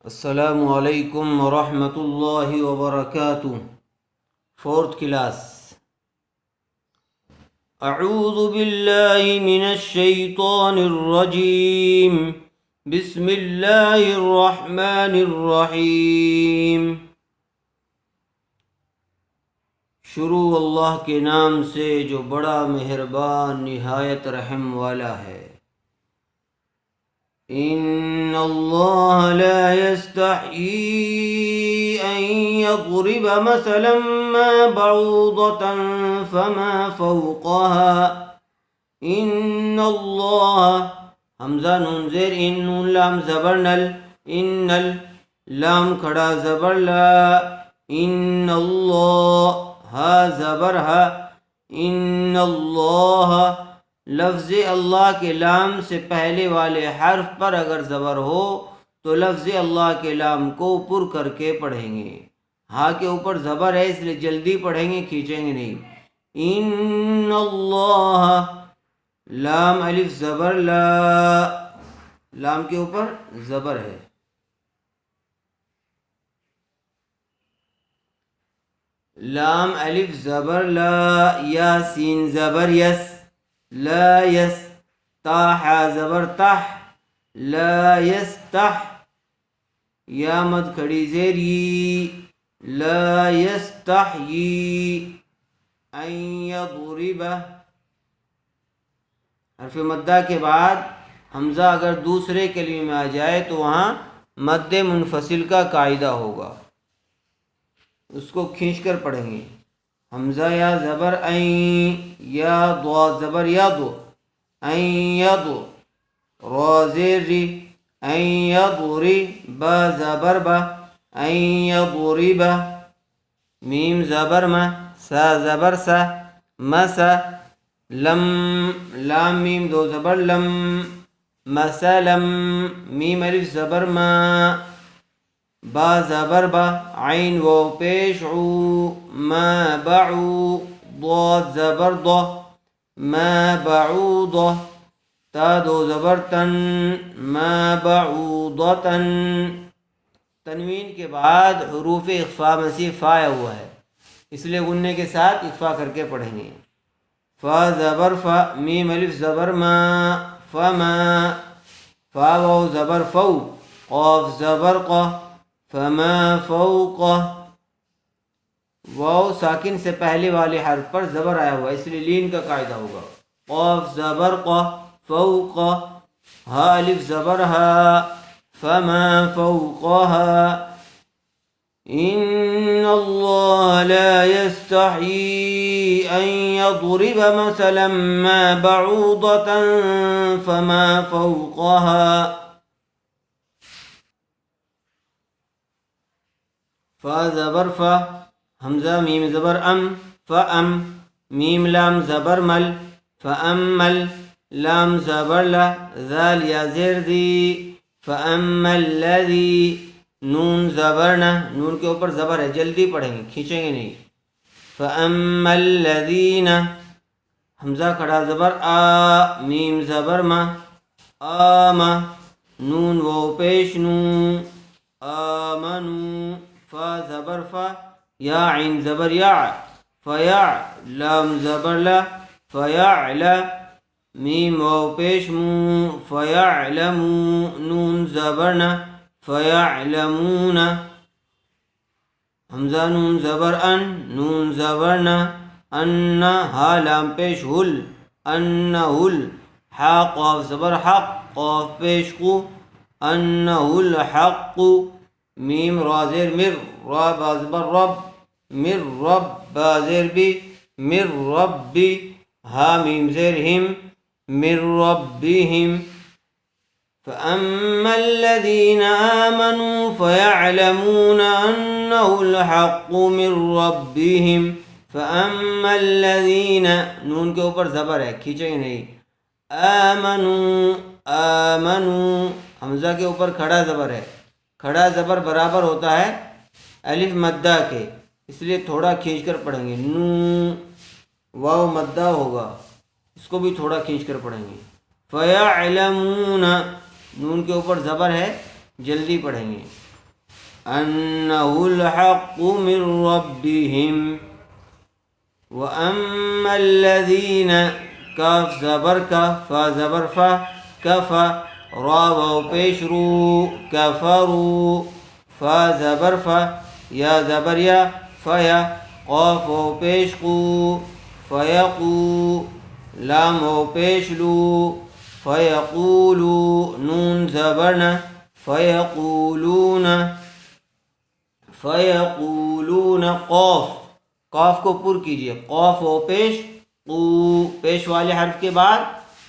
السلام علیکم ورحمۃ اللہ وبرکاتہ۔ Fourth class. اعوذ باللہ من الشیطان الرجیم، بسم اللہ الرحمن الرحیم۔ شروع اللہ کے نام سے جو بڑا مہربان نہایت رحم والا ہے۔ ان اللہ لا يستحيي ان يضرب مثلا ما بعوضة فما فوقها ان اللہ حمزہ نون زیر ان نون لام زبر نل ان لام کھڑا زبر لا ان اللہ ہا زبر ہا ان اللہ لفظ اللہ کے لام سے پہلے والے حرف پر اگر زبر ہو تو لفظ اللہ کے لام کو پر کر کے پڑھیں گے۔ ہاں کے اوپر زبر ہے اس لیے جلدی پڑھیں گے، کھینچیں گے نہیں۔ ان اللہ لام الف زبر لا، لام کے اوپر زبر ہے۔ لام الف زبر لا، یا سین زبر یس، لا یس، تا حا زبر تح، لا یستح، یا مد کھڑی زیر ی، لا یستحیی، ان یضرب، حرف مدہ کے بعد حمزہ اگر دوسرے کلمے میں آ جائے تو وہاں مد منفصل کا قاعدہ ہوگا، اس کو کھینچ کر پڑھیں گے۔ حمزہ یا زبر این، یا دو زبر یا دو، این یا دو، را زیر ری، این یا دوری، با زبر با، این یا دوری با، میم زبر ما، سا زبر سا، مسا، لم لام میم دو زبر لم، مسلم، میم الف زبر ما، با زبر با، عین و پیش عو، ما بعو، ضاد زبر ض، ما بعوض، تا دو زبر تن، ما بعوضتن، تنوین کے بعد حروف اخفا میں سے فا آیا ہوا ہے اس لیے غننے کے ساتھ اخفا کر کے پڑھیں گے۔ فا زبر فا، میم الف زبر ما، فما، فا واو زبر فو، قاف زبر قا، فما فوقہ، واو ساکن سے پہلے والے حرف پر زبر آیا ہوا اس لیے لین کا قاعدہ ہوگا۔ قاف زبر قا، فوقہ، ہا الف زبر ہا، فما فوقہا، ان اللہ لا يستحيي ان يضرب مثلا ما بعوضة فما فوقها، فا زبر فا، حمزہ میم زبر ام، فام، میم لام زبر مل، فامل، لام زبر لا، ذال یا زیر دی، فاما الذی، نون زبر نہ، نون کے اوپر زبر ہے جلدی پڑھیں گے، کھینچیں گے نہیں۔ فاما الذین، حمزہ کھڑا زبر آ، میم زبر ما، آما، نون و پیش نو، آمنو، فا زبر فا، یا عین زبر یا، فیا، لام زبر لا، فیعلا، میم واو پیش مو، فیعلمو، نون زبر نا، فیعلمون، حمزہ نون زبر ان، نون زبر نا، ان، ہا لام پیش ہل، انہل، حا قاف زبر حق، قاف پیش قو، انہ الحق، میم را زیر مر، را با زبر رب، مر رب، با زیر بی، مر ربی، ہا میم زیر ہم، مر ربہم، فأما الذين آمنوا فيعلمون أنه الحق من ربهم، فأما الذين، نون کے اوپر زبر ہے کھینچیں گے نہیں، آمنوا، آمنوا، حمزہ کے اوپر کھڑا زبر ہے، کھڑا زبر برابر ہوتا ہے الف مدہ کے اس لیے تھوڑا کھینچ کر پڑھیں گے۔ نو واو مدہ ہوگا اس کو بھی تھوڑا کھینچ کر پڑھیں گے۔ فیعلمون، نون کے اوپر زبر ہے جلدی پڑھیں گے۔ أنه الحق من ربهم وأما الذين کاف زبر کا فا زبر فا کفا را واو پیش رو کفروا فا زبر فا یا زبر یا فیا قاف واو پیش قو فیقو لام واو پیش لو فیقولو نون زبرنا فیقولون قاف قاف کو پر کیجئے قاف و پیش قو پیش والے حرف کے بعد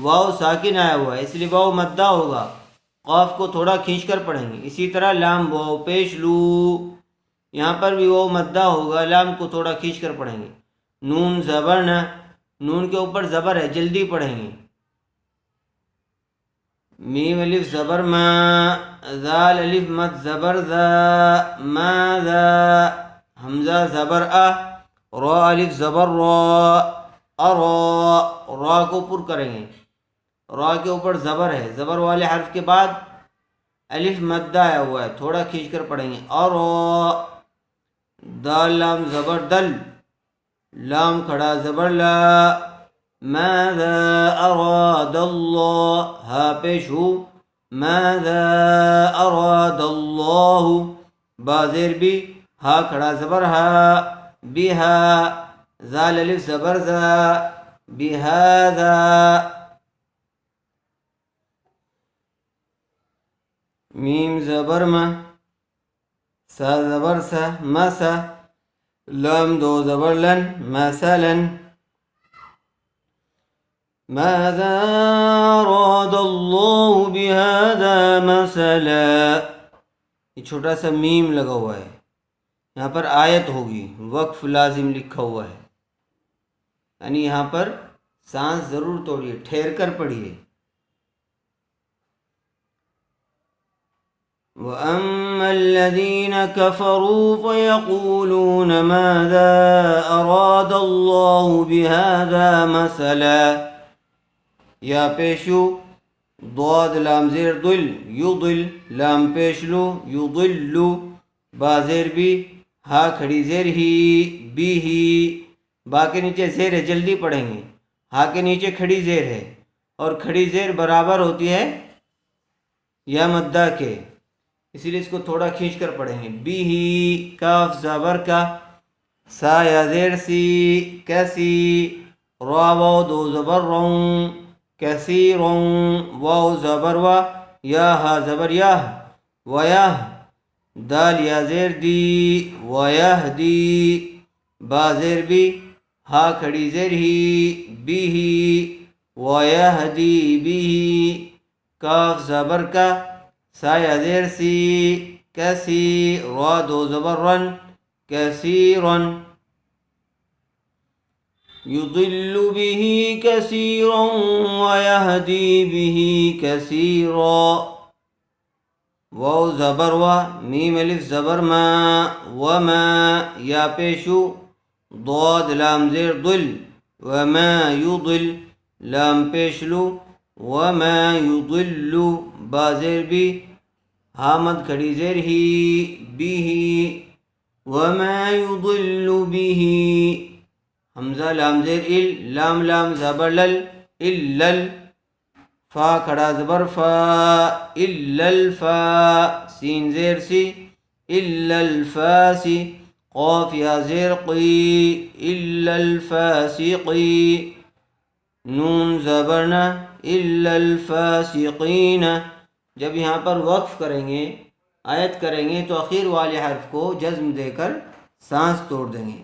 واو ساکن آیا ہوا ہے اس لیے واو مدہ ہوگا قاف کو تھوڑا کھینچ کر پڑھیں گے. اسی طرح لام واو پیش لو یہاں پر بھی واو مدہ ہوگا لام کو تھوڑا کھینچ کر پڑھیں گے. نون زبر نہ نون کے اوپر زبر ہے جلدی پڑھیں گے. میم الف زبر ما ذال الف مد زبر ذا ما ذا حمزہ زبر را الف زبر را را کو پر کریں گے. را کے اوپر زبر ہے زبر والے حرف کے بعد الف مدہ آیا ہوا ہے تھوڑا کھینچ کر پڑھیں گے. دال لام زبر دل لام کھڑا زبر لا ماذا اراد اللہ ہا پیش ہو ماذا اراد اللہ با زیر بھی ہا کھڑا زبر ہا بہا زال الف زبر زا بہذا میم زبر ما سا زبر سا مسا لام دو زبر لن مثلا ماذا اراد اللہ بہذا مثلا یہ چھوٹا سا میم لگا ہوا ہے یہاں پر آیت ہوگی وقف لازم لکھا ہوا ہے یعنی یہاں پر سانس ضرور توڑیے ٹھہر کر پڑھیے. وَأَمَّا الَّذِينَ كَفَرُوا فَيَقُولُونَ مَاذَا أَرَادَ اللَّهُ بِهَذَا مَثَلًا یا پیشو ضاد لام زیر دل یضل لام پیشلو یضلو با زیر بھی ہا کھڑی زیر ہی بھی ہی با کے نیچے زیر ہے جلدی پڑھیں گے. ہا کے نیچے کھڑی زیر ہے اور کھڑی زیر برابر ہوتی ہے یا مدہ کے اسی لیے اس کو تھوڑا کھینچ کر پڑھیں گے. بھی ہی کاف زبر کا سا یا زیر سی کیسی را واو دو زبر رون کیسی رون واو زبر وا یا ہا زبر یا ویا دال یا زیر دی ویہ دی با زیر بھی ہا کھڑی زیر ہی بھی ویہدی بھی کاف زبر کا سا یا زیر سی کیسی را دو زبر رن کثیرن یضل به کثیرا ویہدی به کثیرا واو زبر و میم الف زبر ما وما یا پیشو ضاد لام زیر دل وما یضل لام پیشلو وما یضل با زیر بھی حامد کھڑی زیر ہی بھی وما یضل به حمزہ لام زیر ال لام لام زبر لل الل فا کھڑا زبر فا الا الفا سین زیر سی الا الفاسی قاف یا زیر قی الا الفاسقی نون زبرنا الا الفاسقین. جب یہاں پر وقف کریں گے آیت کریں گے تو اخیر والے حرف کو جزم دے کر سانس توڑ دیں گے.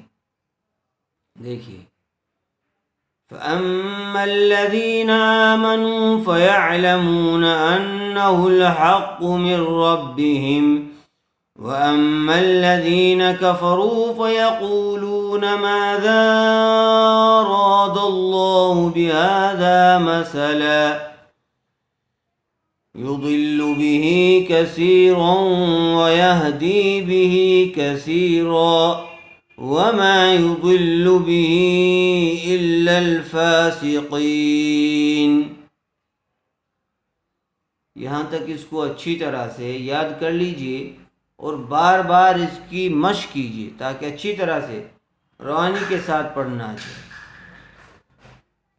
دیکھیے فَأَمَّا الَّذِينَ آمَنُوا فَيَعْلَمُونَ أَنَّهُ الْحَقُّ مِنْ رَبِّهِمْ وَأَمَّا الَّذِينَ كَفَرُوا فَيَقُولُونَ مَاذَا أَرَادَ اللَّهُ بِهَذَا مَثَلًا يُضِلُّ بِهِ كَثِيرًا وَيَهْدِي بِهِ كَثِيرًا وَمَا يُضِلُّ بِهِ إِلَّا الْفَاسِقِينَ. یہاں تک اس کو اچھی طرح سے یاد کر لیجئے اور بار بار اس کی مشق کیجیے تاکہ اچھی طرح سے روانی کے ساتھ پڑھنا آ جائے۔